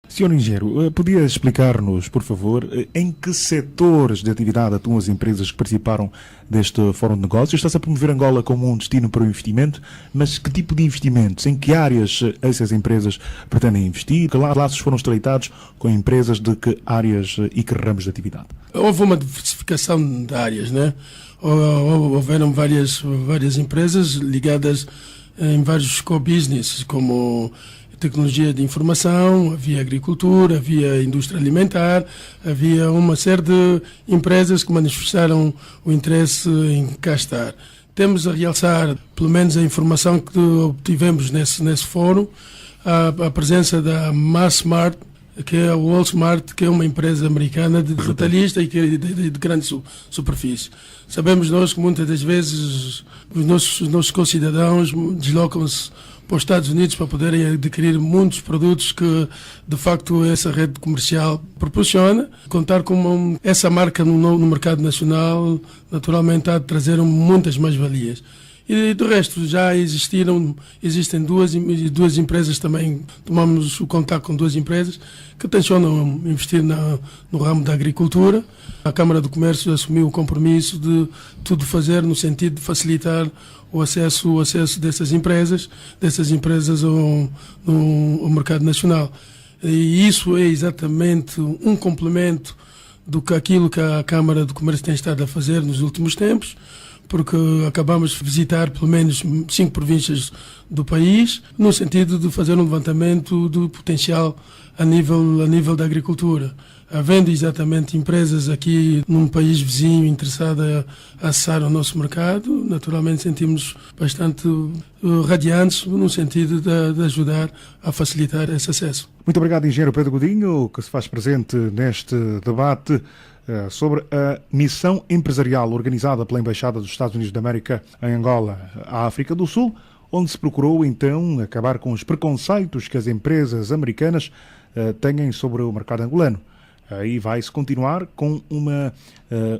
Senhor engenheiro, podia explicar-nos, por favor, em que setores de atividade atuam as empresas que participaram deste Fórum de Negócios? Está-se a promover Angola como um destino para o investimento, mas que tipo de investimentos? Em que áreas essas empresas pretendem investir? Que laços foram estreitados com empresas de que áreas e que ramos de atividade? Houve uma diversificação de áreas, né? Houveram várias empresas ligadas em vários co-business, como tecnologia de informação, havia agricultura, havia indústria alimentar, havia uma série de empresas que manifestaram o interesse em cá estar. Temos a realçar, pelo menos a informação que obtivemos nesse fórum, a presença da Massmart, que é a Walmart, que é uma empresa americana de retalhista e de grande superfície. Sabemos nós que muitas das vezes os nossos concidadãos deslocam-se para os Estados Unidos para poderem adquirir muitos produtos que, de facto, essa rede comercial proporciona. Contar com essa marca no mercado nacional, naturalmente, há de trazer muitas mais-valias. E do resto, já existem duas empresas também, tomamos o contato com duas empresas que tencionam investir no ramo da agricultura. A Câmara do Comércio assumiu o compromisso de tudo fazer no sentido de facilitar o acesso dessas empresas ao mercado nacional. E isso é exatamente um complemento aquilo que a Câmara do Comércio tem estado a fazer nos últimos tempos, porque acabamos de visitar pelo menos 5 províncias do país, no sentido de fazer um levantamento do potencial a nível da agricultura. Havendo exatamente empresas aqui num país vizinho interessadas a acessar o nosso mercado, naturalmente sentimos bastante radiantes no sentido de ajudar a facilitar esse acesso. Muito obrigado, engenheiro Pedro Godinho, que se faz presente neste debate sobre a missão empresarial organizada pela Embaixada dos Estados Unidos da América em Angola, à África do Sul, onde se procurou então acabar com os preconceitos que as empresas americanas têm sobre o mercado angolano. Aí vai-se continuar com uma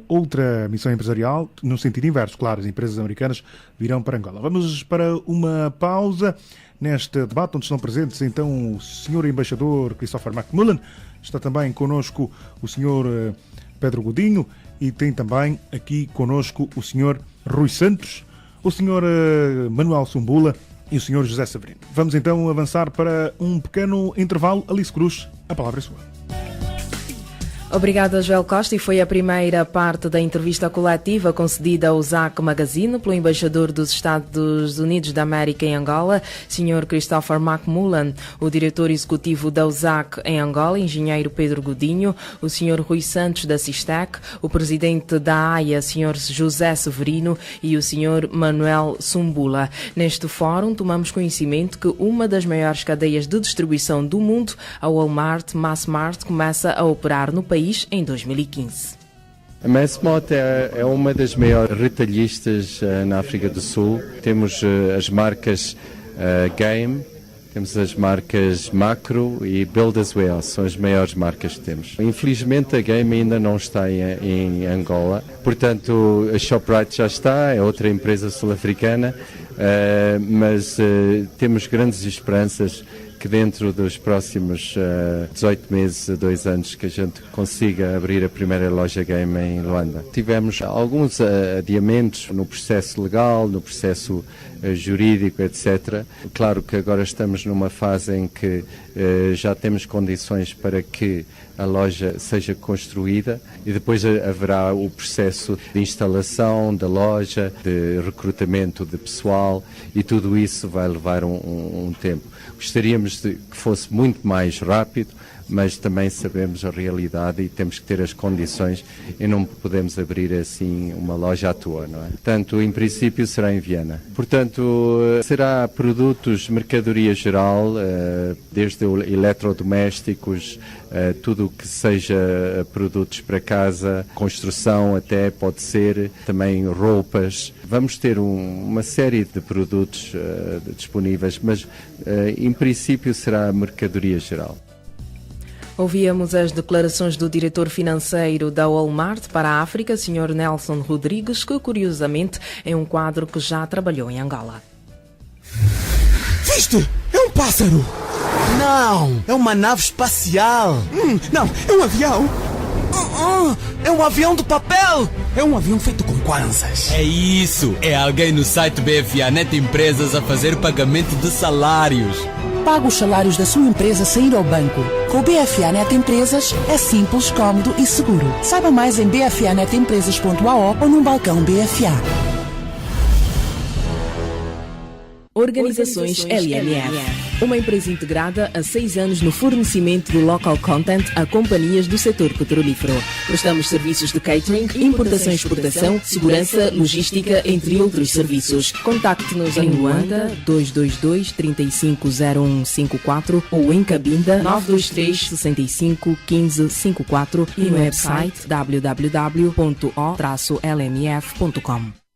outra missão empresarial no sentido inverso. Claro, as empresas americanas virão para Angola. Vamos para uma pausa neste debate, onde estão presentes então o Sr. Embaixador Christopher McMullen, está também connosco o Sr. Pedro Godinho e tem também aqui connosco o Sr. Rui Santos, o Sr. Manuel Sumbula e o Sr. José Severino. Vamos então avançar para um pequeno intervalo. Alice Cruz, a palavra é sua. Obrigada, Joel Costa, e foi a primeira parte da entrevista coletiva concedida ao ZAC Magazine pelo embaixador dos Estados Unidos da América em Angola, Sr. Christopher McMullen, o diretor executivo da USAC em Angola, engenheiro Pedro Godinho, o Sr. Rui Santos da Sistec, o presidente da AIA, Sr. José Severino e o Sr. Manuel Sumbula. Neste fórum, tomamos conhecimento que uma das maiores cadeias de distribuição do mundo, a Walmart Massmart, começa a operar no país em 2015. A Massmart é uma das maiores retalhistas na África do Sul. Temos as marcas Game, temos as marcas Macro e Build as Well, são as maiores marcas que temos. Infelizmente a Game ainda não está em Angola, portanto a Shoprite já está, é outra empresa sul-africana, mas temos grandes esperanças que dentro dos próximos 18 meses a 2 anos que a gente consiga abrir a primeira loja Game em Luanda. Tivemos alguns adiamentos no processo legal, no processo jurídico, etc. Claro que agora estamos numa fase em que já temos condições para que a loja seja construída e depois haverá o processo de instalação da loja, de recrutamento de pessoal e tudo isso vai levar um tempo. Gostaríamos que fosse muito mais rápido, mas também sabemos a realidade e temos que ter as condições e não podemos abrir assim uma loja à toa, não é? Portanto, em princípio será em Viena. Portanto, será produtos, mercadoria geral, desde eletrodomésticos, tudo o que seja produtos para casa, construção até pode ser, também roupas. Vamos ter uma série de produtos disponíveis, mas em princípio será mercadoria geral. Ouvíamos as declarações do diretor financeiro da Walmart para a África, Sr. Nelson Rodrigues, que curiosamente é um quadro que já trabalhou em Angola. Viste? É um pássaro! Não, é uma nave espacial. Não, é um avião. É um avião de papel. É um avião feito com kwanzas. É isso. É alguém no site BFA Net Empresas a fazer pagamento de salários. Paga os salários da sua empresa sem ir ao banco. Com o BFA Net Empresas é simples, cómodo e seguro. Saiba mais em bfanetempresas.ao ou num balcão BFA. Organizações LMF, uma empresa integrada há 6 anos no fornecimento do local content a companhias do setor petrolífero. Prestamos serviços de catering, importação e exportação, segurança, logística, entre outros serviços. Contacte-nos em Luanda 222 350154 ou em Cabinda 923 65 15 54 e no website www.o-lmf.com.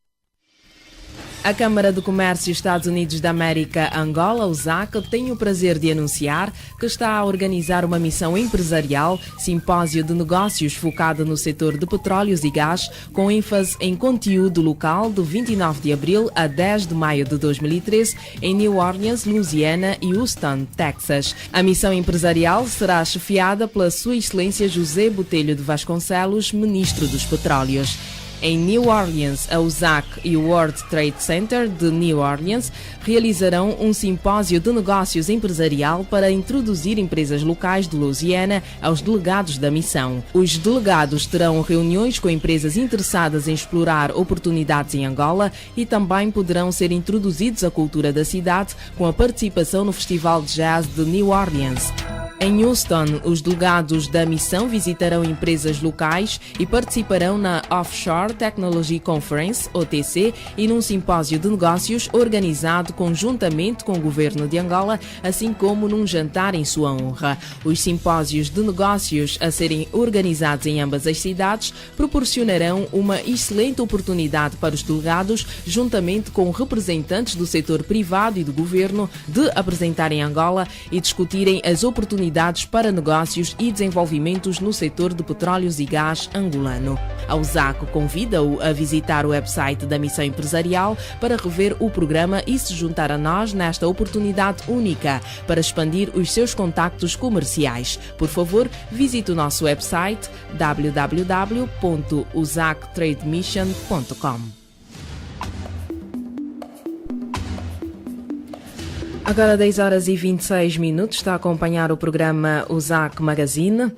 A Câmara de Comércio Estados Unidos da América Angola, USAC, tem o prazer de anunciar que está a organizar uma missão empresarial, simpósio de negócios focado no setor de petróleos e gás, com ênfase em conteúdo local, de 29 de abril a 10 de maio de 2013, em New Orleans, Louisiana e Houston, Texas. A missão empresarial será chefiada pela Sua Excelência José Botelho de Vasconcelos, Ministro dos Petróleos. Em New Orleans, a USAC e o World Trade Center de New Orleans realizarão um simpósio de negócios empresarial para introduzir empresas locais de Louisiana aos delegados da missão. Os delegados terão reuniões com empresas interessadas em explorar oportunidades em Angola e também poderão ser introduzidos à cultura da cidade com a participação no Festival de Jazz de New Orleans. Em Houston, os delegados da missão visitarão empresas locais e participarão na Offshore Technology Conference, OTC, e num simpósio de negócios organizado conjuntamente com o governo de Angola, assim como num jantar em sua honra. Os simpósios de negócios a serem organizados em ambas as cidades proporcionarão uma excelente oportunidade para os delegados, juntamente com representantes do setor privado e do governo, de apresentarem Angola e discutirem as oportunidades para negócios e desenvolvimentos no setor de petróleos e gás angolano. A USAC convida-o a visitar o website da Missão Empresarial para rever o programa e se juntar a nós nesta oportunidade única para expandir os seus contactos comerciais. Por favor, visite o nosso website www.usactrademission.com. Agora 10 horas e 26 minutos, está a acompanhar o programa USAC Magazine.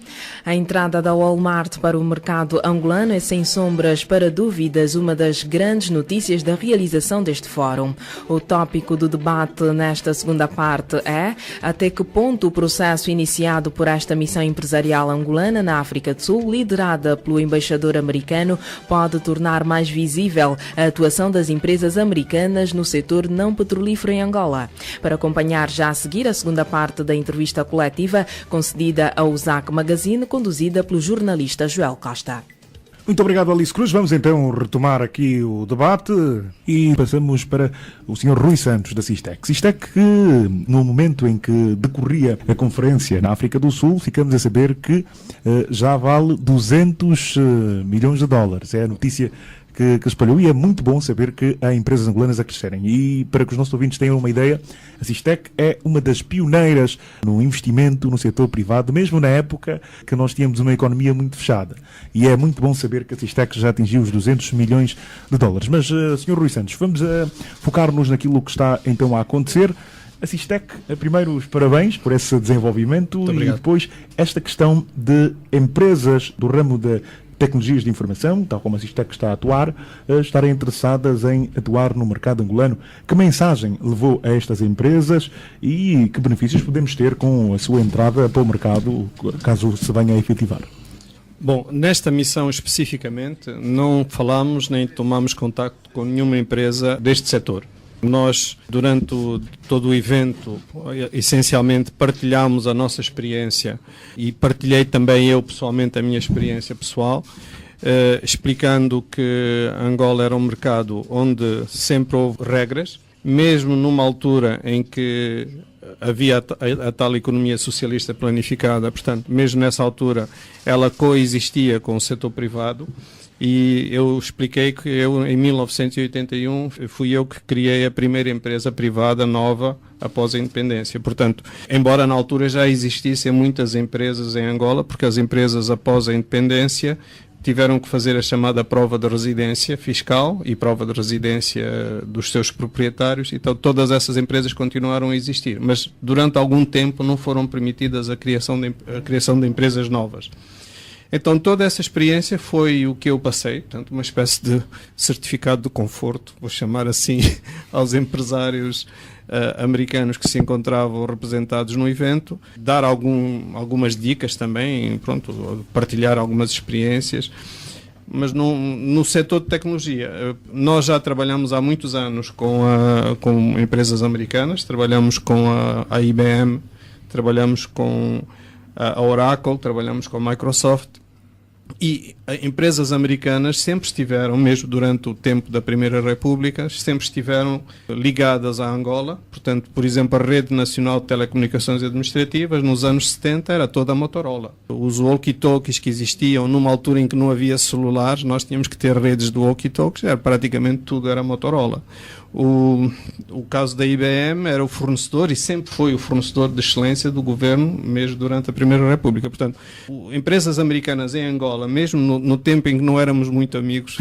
A entrada da Walmart para o mercado angolano é, sem sombras para dúvidas, uma das grandes notícias da realização deste fórum. O tópico do debate nesta segunda parte é até que ponto o processo iniciado por esta missão empresarial angolana na África do Sul, liderada pelo embaixador americano, pode tornar mais visível a atuação das empresas americanas no setor não petrolífero em Angola. Para acompanhar já a seguir a segunda parte da entrevista coletiva concedida ao USAC Magazine, conduzida pelo jornalista Joel Costa. Muito obrigado, Alice Cruz. Vamos então retomar aqui o debate e passamos para o Sr. Rui Santos, da Sistec. Sistec, que no momento em que decorria a conferência na África do Sul, ficamos a saber que já vale 200 milhões de dólares. É a notícia que espalhou, e é muito bom saber que há empresas angolanas a crescerem. E para que os nossos ouvintes tenham uma ideia, a Sistec é uma das pioneiras no investimento no setor privado, mesmo na época que nós tínhamos uma economia muito fechada. E é muito bom saber que a Sistec já atingiu os 200 milhões de dólares. Mas, Sr. Rui Santos, vamos focar-nos naquilo que está então a acontecer. A Sistec, primeiro os parabéns por esse desenvolvimento e depois esta questão de empresas do ramo da tecnologias de informação, tal como a Sistec está a atuar, estarem interessadas em atuar no mercado angolano. Que mensagem levou a estas empresas e que benefícios podemos ter com a sua entrada para o mercado, caso se venha a efetivar? Bom, nesta missão especificamente, não falamos nem tomamos contacto com nenhuma empresa deste setor. Nós, durante todo o evento, essencialmente partilhámos a nossa experiência e partilhei também eu pessoalmente a minha experiência pessoal, explicando que Angola era um mercado onde sempre houve regras, mesmo numa altura em que havia a tal economia socialista planificada, portanto, mesmo nessa altura ela coexistia com o setor privado E eu expliquei que em 1981, fui eu que criei a primeira empresa privada nova após a independência. Portanto, embora na altura já existissem muitas empresas em Angola, porque as empresas após a independência tiveram que fazer a chamada prova de residência fiscal e prova de residência dos seus proprietários, então todas essas empresas continuaram a existir, mas durante algum tempo não foram permitidas a criação de empresas novas. Então toda essa experiência foi o que eu passei, portanto uma espécie de certificado de conforto, vou chamar assim, aos empresários americanos que se encontravam representados no evento, dar algumas dicas também, pronto, partilhar algumas experiências, mas no setor de tecnologia. Nós já trabalhamos há muitos anos com empresas americanas, trabalhamos com a IBM, trabalhamos com a Oracle, trabalhamos com a Microsoft, e empresas americanas sempre estiveram, mesmo durante o tempo da Primeira República, sempre estiveram ligadas à Angola. Portanto, por exemplo, a Rede Nacional de Telecomunicações Administrativas, nos anos 70, era toda a Motorola. Os walkie-talkies que existiam numa altura em que não havia celulares, nós tínhamos que ter redes de walkie-talkies, praticamente tudo era Motorola. O caso da IBM era o fornecedor e sempre foi o fornecedor de excelência do governo, mesmo durante a Primeira República. Portanto, empresas americanas em Angola, mesmo no tempo em que não éramos muito amigos,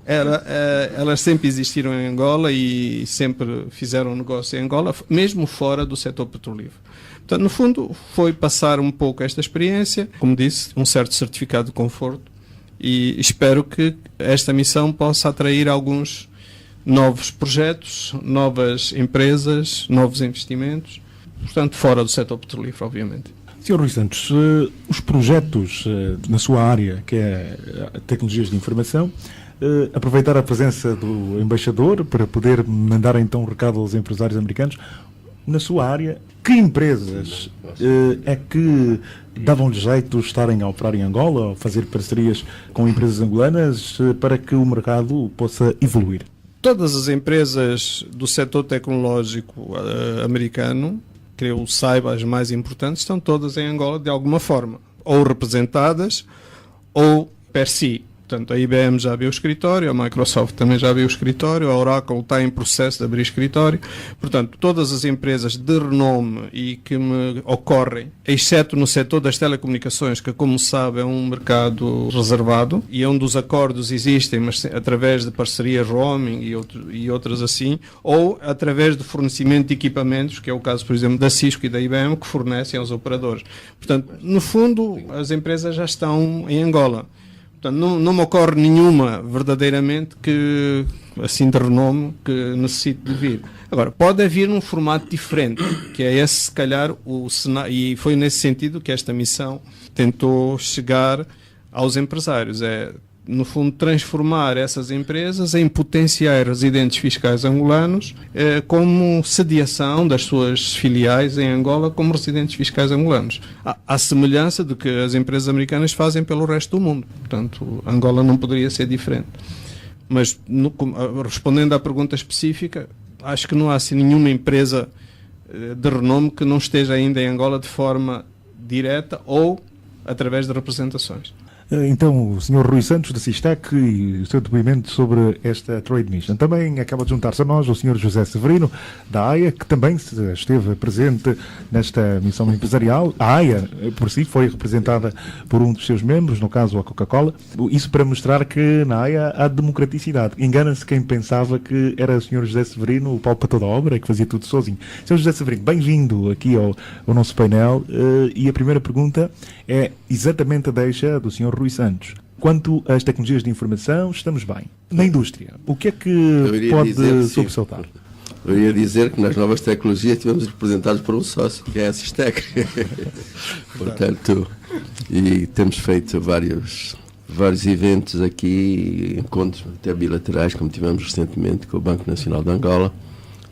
elas sempre existiram em Angola e sempre fizeram negócio em Angola, mesmo fora do setor petrolífero. Portanto, no fundo, foi passar um pouco esta experiência, como disse, um certo certificado de conforto, e espero que esta missão possa atrair alguns novos projetos, novas empresas, novos investimentos, portanto, fora do setor petrolífero, obviamente. Sr. Rui Santos, os projetos na sua área, que é tecnologias de informação, aproveitar a presença do embaixador para poder mandar então um recado aos empresários americanos. Na sua área, que empresas é que davam-lhe jeito de estarem a operar em Angola ou fazer parcerias com empresas angolanas para que o mercado possa evoluir? Todas as empresas do setor tecnológico americano, que eu saiba as mais importantes, estão todas em Angola de alguma forma, ou representadas ou per si. Portanto, a IBM já abriu o escritório, a Microsoft também já abriu o escritório, a Oracle está em processo de abrir escritório. Portanto, todas as empresas de renome e que me ocorrem, exceto no setor das telecomunicações, que, como sabe, é um mercado reservado e onde os acordos existem, mas através de parcerias roaming e outras assim, ou através de fornecimento de equipamentos, que é o caso, por exemplo, da Cisco e da IBM, que fornecem aos operadores. Portanto, no fundo, as empresas já estão em Angola. Portanto, não me ocorre nenhuma verdadeiramente que, assim de renome, que necessite de vir. Agora, pode haver num formato diferente, que é esse, se calhar, o cenário, e foi nesse sentido que esta missão tentou chegar aos empresários. É, no fundo, transformar essas empresas em potenciais residentes fiscais angolanos, como sediação das suas filiais em Angola como residentes fiscais angolanos. À semelhança do que as empresas americanas fazem pelo resto do mundo. Portanto, Angola não poderia ser diferente. Mas, respondendo à pergunta específica, acho que não há assim nenhuma empresa de renome que não esteja ainda em Angola de forma direta ou através de representações. Então, o Sr. Rui Santos, da Sistec, e o seu depoimento sobre esta Trade Mission. Também acaba de juntar-se a nós o Sr. José Severino, da AIA, que também esteve presente nesta missão empresarial. A AIA, por si, foi representada por um dos seus membros, no caso a Coca-Cola. Isso para mostrar que na AIA há democraticidade. Engana-se quem pensava que era o Sr. José Severino o pau para toda a obra e que fazia tudo sozinho. Sr. José Severino, bem-vindo aqui ao nosso painel. E a primeira pergunta é exatamente a deixa do Sr. Rui Santos. Quanto às tecnologias de informação, estamos bem. Na indústria, o que é que pode sobressaltar? Eu ia dizer que nas novas tecnologias estivemos representados por um sócio, que é a Sistec. Portanto, e temos feito vários eventos aqui, encontros até bilaterais, como tivemos recentemente com o Banco Nacional de Angola,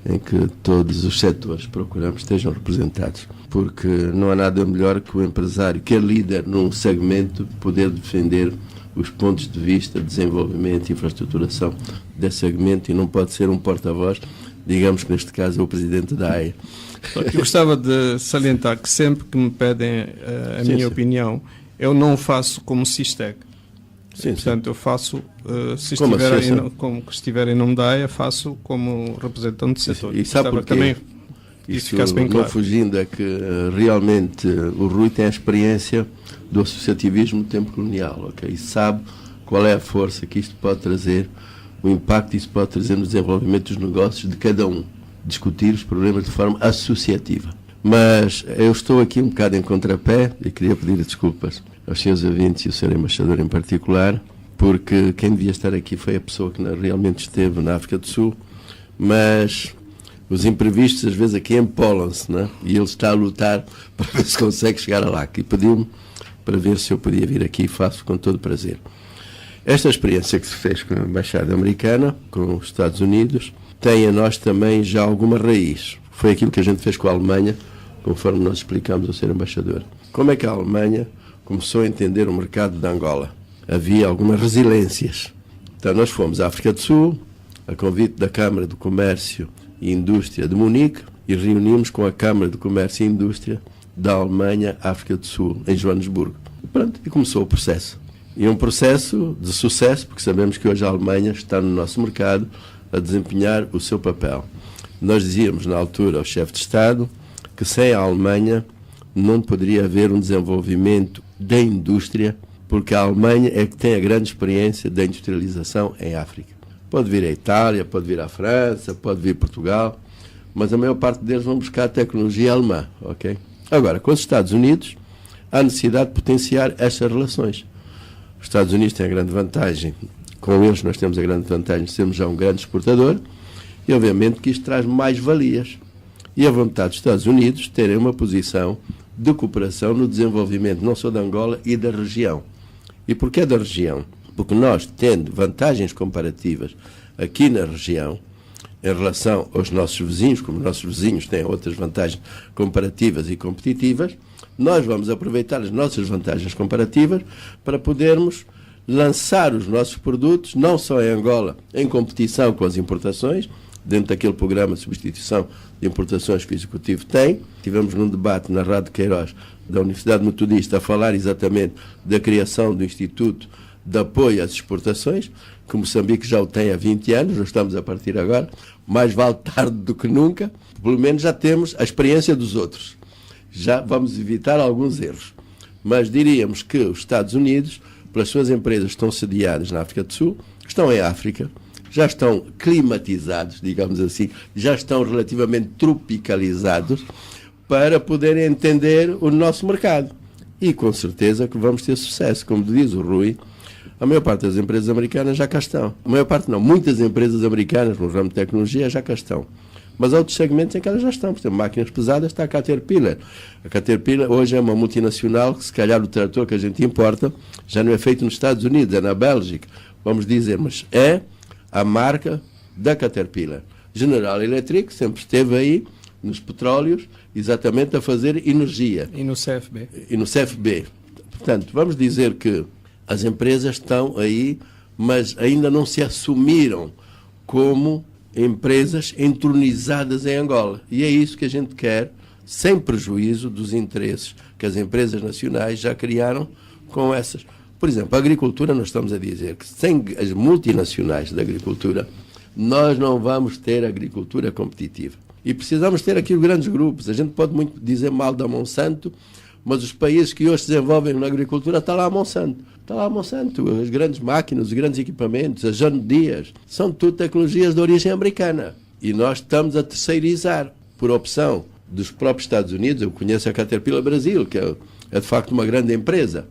em que todos os setores procuramos estejam representados, porque não há nada melhor que o empresário, que é líder num segmento, poder defender os pontos de vista, desenvolvimento e infraestruturação desse segmento, e não pode ser um porta-voz, digamos que neste caso é o presidente da AIA. Eu gostava de salientar que sempre que me pedem a minha opinião, eu não faço como Sistec. Sim, portanto, eu faço, se Como estiver associação. como que estiver em nome da AIA, faço como representante do setor. E sabe Gostava porquê? também que isso ficasse bem não claro. fugindo, é que realmente o Rui tem a experiência do associativismo no tempo colonial, ok? E sabe qual é a força que isto pode trazer, o impacto que isso pode trazer no desenvolvimento dos negócios de cada um. Discutir os problemas de forma associativa. Mas eu estou aqui um bocado em contrapé e queria pedir desculpas aos senhores ouvintes e ao senhor embaixador em particular, porque quem devia estar aqui foi a pessoa que realmente esteve na África do Sul, mas os imprevistos às vezes aqui empolam-se, né? E ele está a lutar para ver se consegue chegar lá. E pediu-me para ver se eu podia vir aqui e faço com todo prazer. Esta experiência que se fez com a Embaixada Americana, com os Estados Unidos, tem a nós também já alguma raiz. Foi aquilo que a gente fez com a Alemanha, conforme nós explicamos ao Sr. Embaixador. Como é que a Alemanha começou a entender o mercado de Angola? Havia algumas resiliências. Então nós fomos à África do Sul, a convite da Câmara de Comércio e Indústria de Munique, e reunimos com a Câmara de Comércio e Indústria da Alemanha, África do Sul, em Joanesburgo. Pronto, e começou o processo. E um processo de sucesso, porque sabemos que hoje a Alemanha está no nosso mercado a desempenhar o seu papel. Nós dizíamos na altura ao chefe de Estado que sem a Alemanha não poderia haver um desenvolvimento da indústria, porque a Alemanha é que tem a grande experiência da industrialização em África. Pode vir a Itália, pode vir a França, pode vir Portugal, mas a maior parte deles vão buscar a tecnologia alemã, ok? Agora, com os Estados Unidos, há necessidade de potenciar estas relações. Os Estados Unidos têm a grande vantagem, com eles nós temos a grande vantagem de sermos já um grande exportador, e obviamente que isto traz mais valias. E a vontade dos Estados Unidos terem uma posição de cooperação no desenvolvimento não só de Angola e da região. E porquê da região? Porque nós, tendo vantagens comparativas aqui na região, em relação aos nossos vizinhos, como nossos vizinhos têm outras vantagens comparativas e competitivas, nós vamos aproveitar as nossas vantagens comparativas para podermos lançar os nossos produtos, não só em Angola, em competição com as importações, dentro daquele programa de substituição de importações que o Executivo tem. Tivemos num debate na Rádio Queiroz da Universidade Metodista a falar exatamente da criação do Instituto de Apoio às Exportações, que Moçambique já o tem há 20 anos, nós estamos a partir agora, mais vale tarde do que nunca, pelo menos já temos a experiência dos outros. Já vamos evitar alguns erros. Mas diríamos que os Estados Unidos, pelas suas empresas que estão sediadas na África do Sul, estão em África, já estão climatizados, digamos assim, já estão relativamente tropicalizados para poderem entender o nosso mercado. E com certeza que vamos ter sucesso. Como diz o Rui, a maior parte das empresas americanas já cá estão. A maior parte não, muitas empresas americanas no ramo de tecnologia já cá estão. Mas há outros segmentos em que elas já estão. Por exemplo, máquinas pesadas está a Caterpillar. A Caterpillar hoje é uma multinacional que se calhar o trator que a gente importa já não é feito nos Estados Unidos, é na Bélgica, vamos dizer, mas é a marca da Caterpillar. General Electric sempre esteve aí nos petróleos, exatamente a fazer energia. E no CFB. E no CFB. Portanto, vamos dizer que as empresas estão aí, mas ainda não se assumiram como empresas entronizadas em Angola. E é isso que a gente quer, sem prejuízo dos interesses que as empresas nacionais já criaram com essas. Por exemplo, a agricultura, nós estamos a dizer que sem as multinacionais da agricultura, nós não vamos ter agricultura competitiva. E precisamos ter aqui os grandes grupos. A gente pode muito dizer mal da Monsanto, mas os países que hoje se desenvolvem na agricultura, está lá a Monsanto. Está lá a Monsanto, as grandes máquinas, os grandes equipamentos, as John Deere, são tudo tecnologias de origem americana. E nós estamos a terceirizar, por opção dos próprios Estados Unidos. Eu conheço a Caterpillar Brasil, que é de facto uma grande empresa.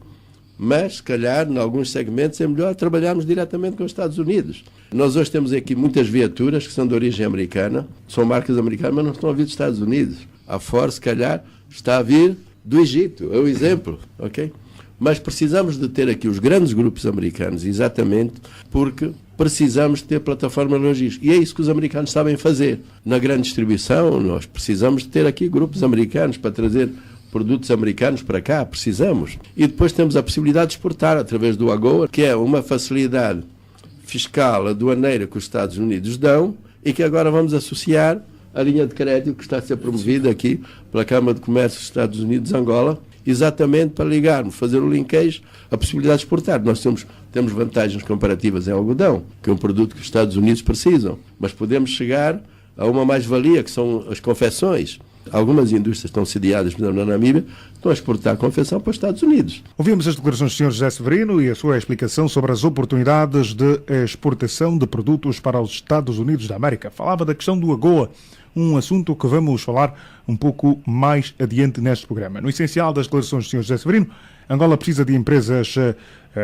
Mas, se calhar, em alguns segmentos é melhor trabalharmos diretamente com os Estados Unidos. Nós hoje temos aqui muitas viaturas que são de origem americana, são marcas americanas, mas não estão a vir dos Estados Unidos. A Ford, se calhar, está a vir do Egito, é o exemplo, ok? Mas precisamos de ter aqui os grandes grupos americanos, exatamente porque precisamos ter plataformas logísticas. E é isso que os americanos sabem fazer. Na grande distribuição, nós precisamos de ter aqui grupos americanos para trazer produtos americanos para cá, precisamos. E depois temos a possibilidade de exportar através do AGOA, que é uma facilidade fiscal aduaneira que os Estados Unidos dão e que agora vamos associar à linha de crédito que está a ser promovida aqui pela Câmara de Comércio dos Estados Unidos, Angola, exatamente para ligarmos, fazer o linkage, a possibilidade de exportar. Nós temos vantagens comparativas em algodão, que é um produto que os Estados Unidos precisam, mas podemos chegar a uma mais-valia, que são as confecções. Algumas indústrias estão sediadas, por exemplo, na Namíbia, estão a exportar a confecção para os Estados Unidos. Ouvimos as declarações do Sr. José Severino e a sua explicação sobre as oportunidades de exportação de produtos para os Estados Unidos da América. Falava da questão do AGOA, um assunto que vamos falar um pouco mais adiante neste programa. No essencial das declarações do Sr. José Severino, Angola precisa de empresas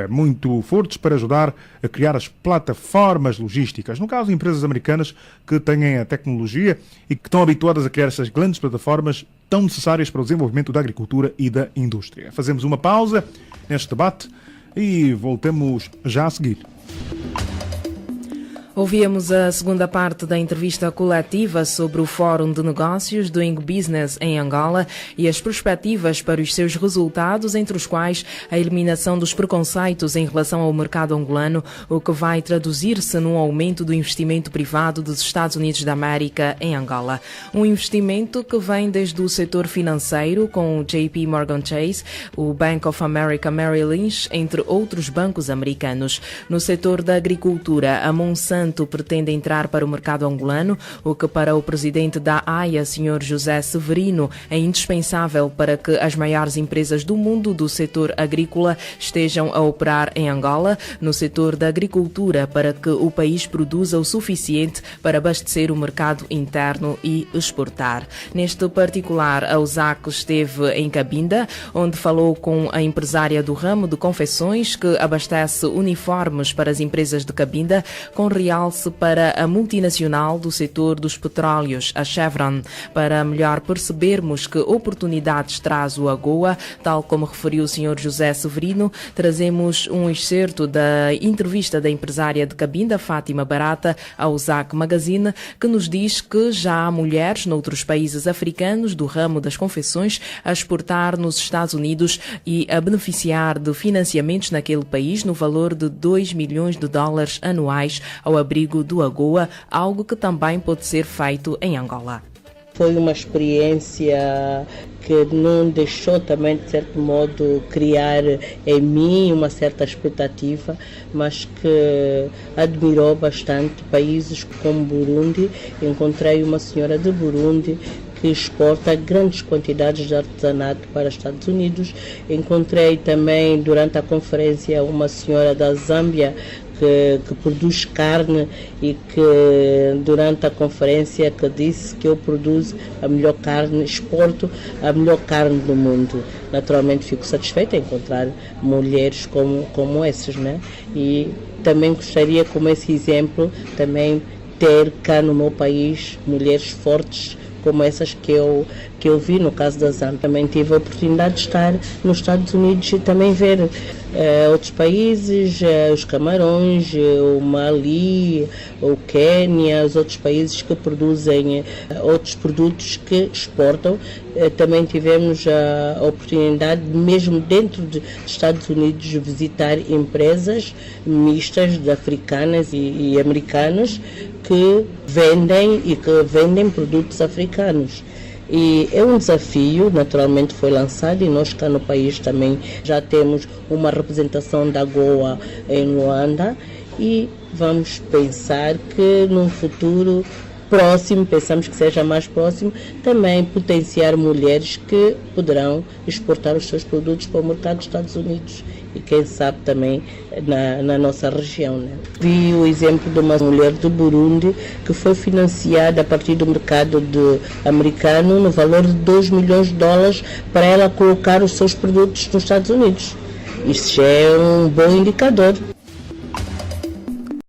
muito fortes para ajudar a criar as plataformas logísticas. No caso, empresas americanas que têm a tecnologia e que estão habituadas a criar essas grandes plataformas tão necessárias para o desenvolvimento da agricultura e da indústria. Fazemos uma pausa neste debate e voltamos já a seguir. Ouvíamos a segunda parte da entrevista coletiva sobre o Fórum de Negócios Doing Business em Angola e as perspectivas para os seus resultados, entre os quais a eliminação dos preconceitos em relação ao mercado angolano, o que vai traduzir-se num aumento do investimento privado dos Estados Unidos da América em Angola. Um investimento que vem desde o setor financeiro, com o JP Morgan Chase, o Bank of America Merrill Lynch, entre outros bancos americanos. No setor da agricultura, a Monsanto pretende entrar para o mercado angolano, o que para o presidente da AIA, Sr. José Severino, é indispensável para que as maiores empresas do mundo do setor agrícola estejam a operar em Angola, no setor da agricultura, para que o país produza o suficiente para abastecer o mercado interno e exportar. Neste particular, a USAC esteve em Cabinda, onde falou com a empresária do ramo de confecções que abastece uniformes para as empresas de Cabinda, com realce para a multinacional do setor dos petróleos, a Chevron. Para melhor percebermos que oportunidades traz o AGOA, tal como referiu o Sr. José Severino, trazemos um excerto da entrevista da empresária de Cabinda, Fátima Barata, ao USAC Magazine, que nos diz que já há mulheres noutros países africanos do ramo das confecções a exportar nos Estados Unidos e a beneficiar de financiamentos naquele país no valor de $2 milhões anuais ao abrigo do AGOA, algo que também pode ser feito em Angola. Foi uma experiência que não deixou também, de certo modo, criar em mim uma certa expectativa, mas que admirou bastante países como Burundi. Encontrei uma senhora de Burundi que exporta grandes quantidades de artesanato para os Estados Unidos. Encontrei também, durante a conferência, uma senhora da Zâmbia que produz carne e que durante a conferência que disse que eu produzo a melhor carne, exporto a melhor carne do mundo. Naturalmente fico satisfeita em encontrar mulheres como essas, né? E também gostaria, como esse exemplo, também ter cá no meu país mulheres fortes como essas que eu vi no caso da Zâmbia. Também tive a oportunidade de estar nos Estados Unidos e também ver outros países, os Camarões, o Mali, o Quênia, os outros países que produzem outros produtos que exportam. Também tivemos a oportunidade, mesmo dentro dos Estados Unidos, de visitar empresas mistas de africanas e americanas que vendem produtos africanos. E é um desafio, naturalmente foi lançado, e nós cá no país também já temos uma representação da AGOA em Luanda, e vamos pensar que num futuro próximo, pensamos que seja mais próximo, também potenciar mulheres que poderão exportar os seus produtos para o mercado dos Estados Unidos e quem sabe também na nossa região, né? Vi o exemplo de uma mulher de Burundi que foi financiada a partir do mercado americano no valor de $2 milhões para ela colocar os seus produtos nos Estados Unidos. Isso já é um bom indicador.